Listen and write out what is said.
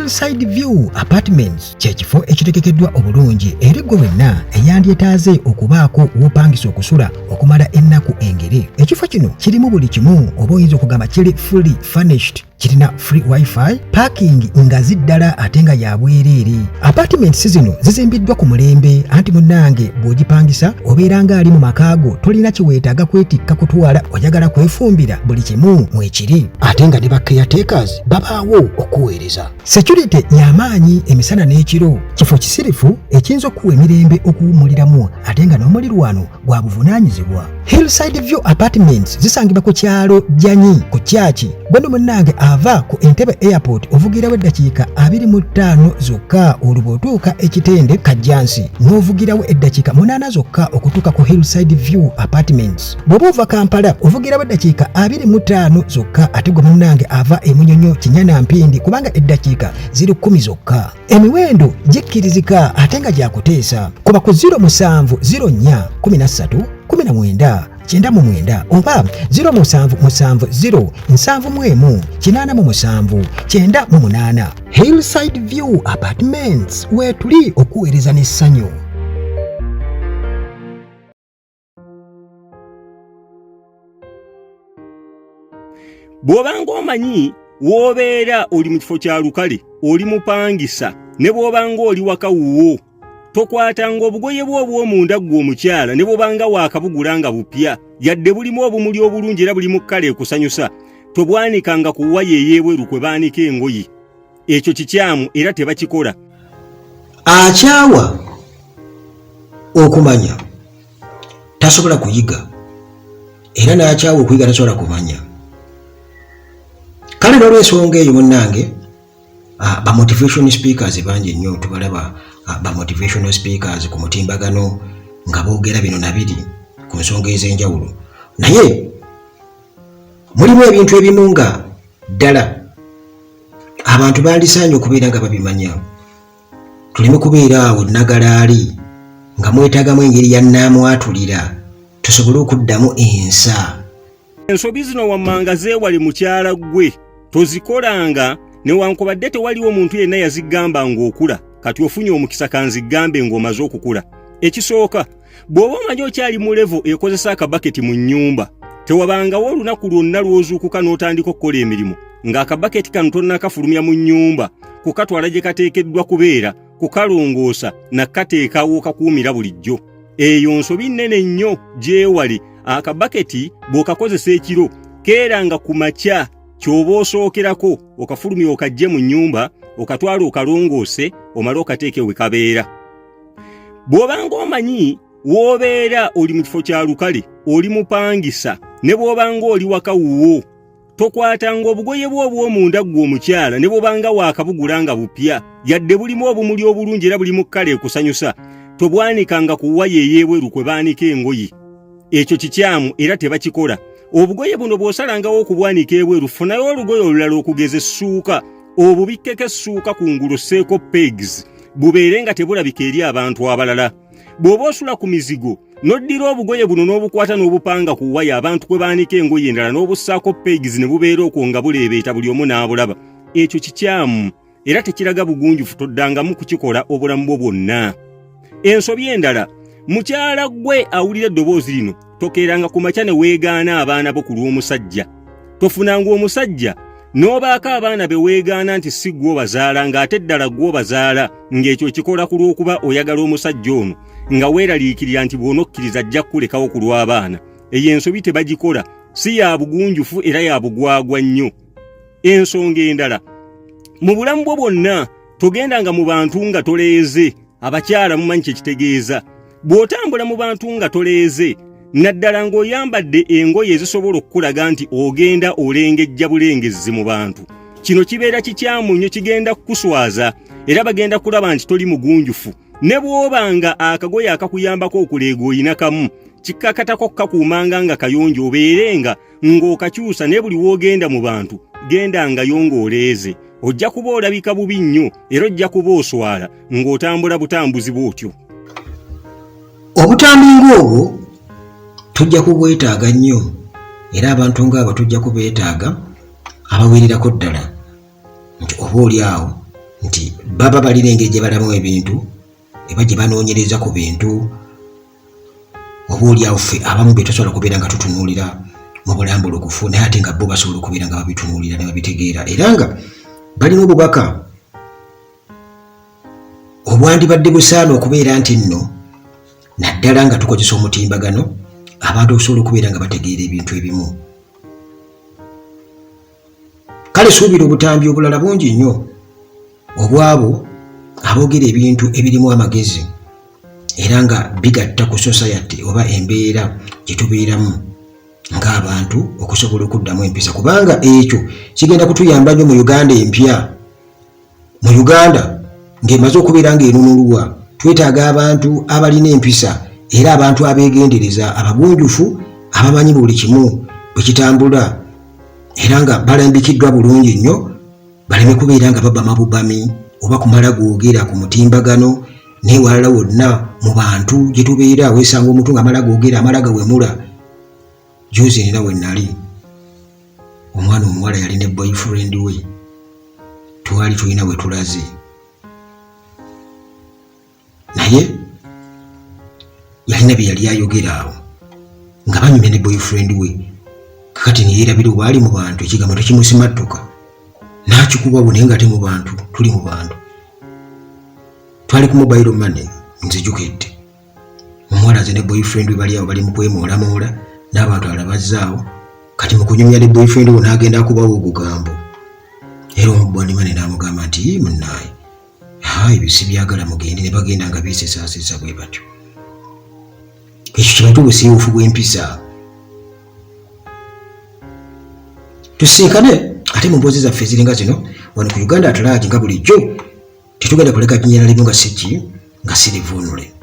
Hillside View Apartments kyekifo ekitegekeddwa obulungi eri gwe wenna eyandyetaaze okubaako w'opangisa okusula okumala ennaku engere. Ekifo kino kirimu buli kimu, oba oyinza okugamba kiri fully furnished. Kirina free wifi, parking nga ziddala ate nga ya bwereere. Apartments zino zizimbiddwa ku mulembe, anti munnange bw'ogipangisa obeera ng'ali mu makaago, tolina kiweetaaga kwetikka kutwala, oyagala kwefumbira buli kimu mwekiri. Ate nga ne ba caretakers babaawo okuweereza. Security y'amaanyi emisana n'ekiro. Kifo kisirifu ekiyinza okuwa emirembe okuwummuliramu ate nga n'omulirwano gwa buvunaanyizibwa. Hillside View Apartments zisangibwa ku kyalo Janyi ku Kyaki. Gwe munnange ava ku Entebbe Airport ovugirawo eddakiika 25 zokka olwo otuuka ekitende Kajjansi, n'ovugirawo eddakiika 8 zokka okutuuka ku Hillside View Apartments. Bw'oba ova Kampala ovugirawo eddakiika 25 zokka, ate gwe munnange ava e Munyonyo Kinyana Mpindi kubanga eddakiika ziri 10 zokka. Emiwendo gikkirizika ate nga gyakuteesa. Kuba ku 0704131999 oba 0770718798. Hillside View Apartments, weetuli okuweereza n'essanyu. Bw'obanga omanyi w'obeera oli mu kifo kya lukale, oli mupangisa, ne bw'obanga oli waka wuwo, tokwatanga obugoye bwo obw'omunda ggwe omukyala ne bw'obanga waakabugula nga bupya, yadde bulimu obumuli obulungi era buli mu kkala ekusanyusa, tobwanikanga ku waya ey'ebweru kwe baanika engoye. Ekyo kikyamu era tebakikola. Akyawa okumanya tasobola kuyiga, era n'akyawa okuyiga tasobola kumanya. Kale n'olw'ensonga eyo munnange, ba motivational speakers bangi nnyo tubalaba, ba motivational speakers ku mutimbagano nga boogera bino na biri ku nsonga ez'enjawulo, naye mulimu ebintu ebimu nga ddala abantu bandisaanye okubeera nga babimanya. Tuleme kubeera awo nagalaali nga mwetaagamu engeri ya nnaamwatulira tusobole okuddamu ensa. Ensobi zino wammanga zeewale mukyala gwe, tozikolanga newankubadde tewaliwo omuntu yenna yazigamba ng'okula kati ofunye omukisa kanzigambe ng'omaze okukula. Ekisooka, bw'oba omanyi okyali mu levo ekozesa akabaketi mu nnyumba, tewabangawo olunaku lwonna lw'ozuukuka n'otandika okukola emirimu ng'akabaketi kano tonnakafulumya mu nnyumba, kukatwala gye kateekeddwa kubeera, kukalongoosa nakkateekawo okakuumira bulijjo. Eyo nsobi nnene nnyo, gyewale. Akabaketi bw'okakozesa ekiro keeranga ku makya ky'oba osookerako okafulumya okajje mu nnyumba, okatwala okalongoose omale okateeke we kabeera. Bw'obanga omanyi w'obeera oli mu kifo kya lukale, oli mupangisa, ne bw'obanga oli waka wuwo, tokwatanga obugoye bwo obw'omunda ggwe omukyala ne bw'obanga waakabugula nga bupya, yadde bulimu obumuli obulungi era buli mu kkala ekusanyusa, tobwanikanga ku waya ey'ebweru kwe baanika engoye. Ekyo kikyamu era tebakikola. Obugoye buno bw'osalangawo okubwanika ebweru, funayo olugoye olulala okugeza essuuka, obubikkeko essuuka kungulu sseeko pegs, bubeere nga tebulabika eri abantu abalala. Bw'oba osula ku mizigo n'oddira obugoye buno n'obukwata n'obupanga ku waya abantu kwe baanika engoye endala n'obussaako pegs ne bubeera okwo nga buleebeeta buli omu n'abulaba. Ekyo kikyamu era tekiraga bugunjufu, toddangamu kukikola obulamu bwo bwonna. Ensobi endala, mukyala gwe awulira eddoboozi lino, tokeeranga ku makya ne weegaana abaana bo ku lw'omusajja. Tofunanga omusajja n'obaako abaana be weegaana nti si ggwe obazaala ng'ate ddala ggwe obazaala, ng'ekyo kikola ku lw'okuba oyagala omusajja ono, nga weeraliikirira nti bw'onokkiriza ajja kukulekawo ku lw'abaana. Eyo ensobi tebagikola, si ya bugunjufu era ya bugwagwa nnyo. Ensonga endala, mu bulamu bwo bwonna togendanga mu bantu nga toleeze. Abakyala mumanyi kye kitegeeza. Bw'otambula mu bantu nga toleeze, naddala ng'oyambadde engoye ezisobola okukulaga nti ogenda olengejja bulengezzi mu bantu, kino kibeera kikyamu nnyo, kigenda kukuswaza era bagenda kulaba nti toli mugunjufu. Ne bw'obanga akagoye akakuyambako okuleega oyina kamu, kikkakatako kakuumanga nga kayonjo, obeerenga ng'okakyusa ne buli w'ogenda mu bantu gendangayo ng'oleeze. Ojja kuba olabika bubi nnyo era ojja kuba oswala ng'otambula butambuzi bw'otyo. Obutambi ng'obwo tujja kubwetaaga nnyo era abantu ng'abo tujja kubeetaaga abaweererako ddala, nti oba oli awo nti baba balina engeri gye balamu ebintu eba gye banoonyereza ku bintu obuulyawo ffe abamu bye tosobola kubeera nga tutunuulira mu bulambuulukufu naye ate nga bo basobola okubeera nga babitunuulira ne babitegeera era nga balina obubaka obwandibadde busaana okubeera nti nno naddala nga tukozesa omutimbagano abantu okusobola okubeera nga bategeera ebintu ebimu. Kale suubira obutambi obulala bungi nnyo obwabo aboogera ebintu ebirimu amagezi era nga bigatta ku society oba embeera gye tubeeramu ng'abantu okusobola okuddamu empisa kubanga ekyo kigenda kutuyamba nnyo mu Uganda empya. Mu Uganda ng'emaze okubeera ng'enunulwa twetaaga abantu abalina empisa era abantu abeegendereza abagunjufu abamanyi buli kimu bwe kitambula era nga balambikiddwa bulungi nnyo baleme kubeera nga babba mabubami oba kumala googera ku mutimbagano n'ewalala wonna mu bantu gye tubeera weesanga omuntu ng'amala googera amala gawemula. Juzi nina we nnali omwana omuwala yali ne boyfriend we twali tulina we tulaze naye yalina bye yali ayogera awo nga banyumya ne boyfriend we kakati neyeerabira obwali mu bantu ekigambo tekimusimattuka n'akikubawo naye nga ate mu bantu tuli mu bantu twali ku mobile money nzijukidde omuwala aze ne boyfriend we bali awo bali mu kwemoolamola n'abantu alabazzaawo kati mu kunyumya ne boyfriend we n'agenda akubawo ogugambo era omubwanimane n'amugamba nti munnaaye ebyo si byagala mugende ne bagenda nga beesesaasesa bwe batyo. Ekyo kibaita obusiiwuufu bw'empisa. Tusinkane ate mu mboozi zaffe eziringa zino wano ku Uganda At Large nga bulijjo tetugenda kuleka Jinnya Limu nga siki nga sirivuunule.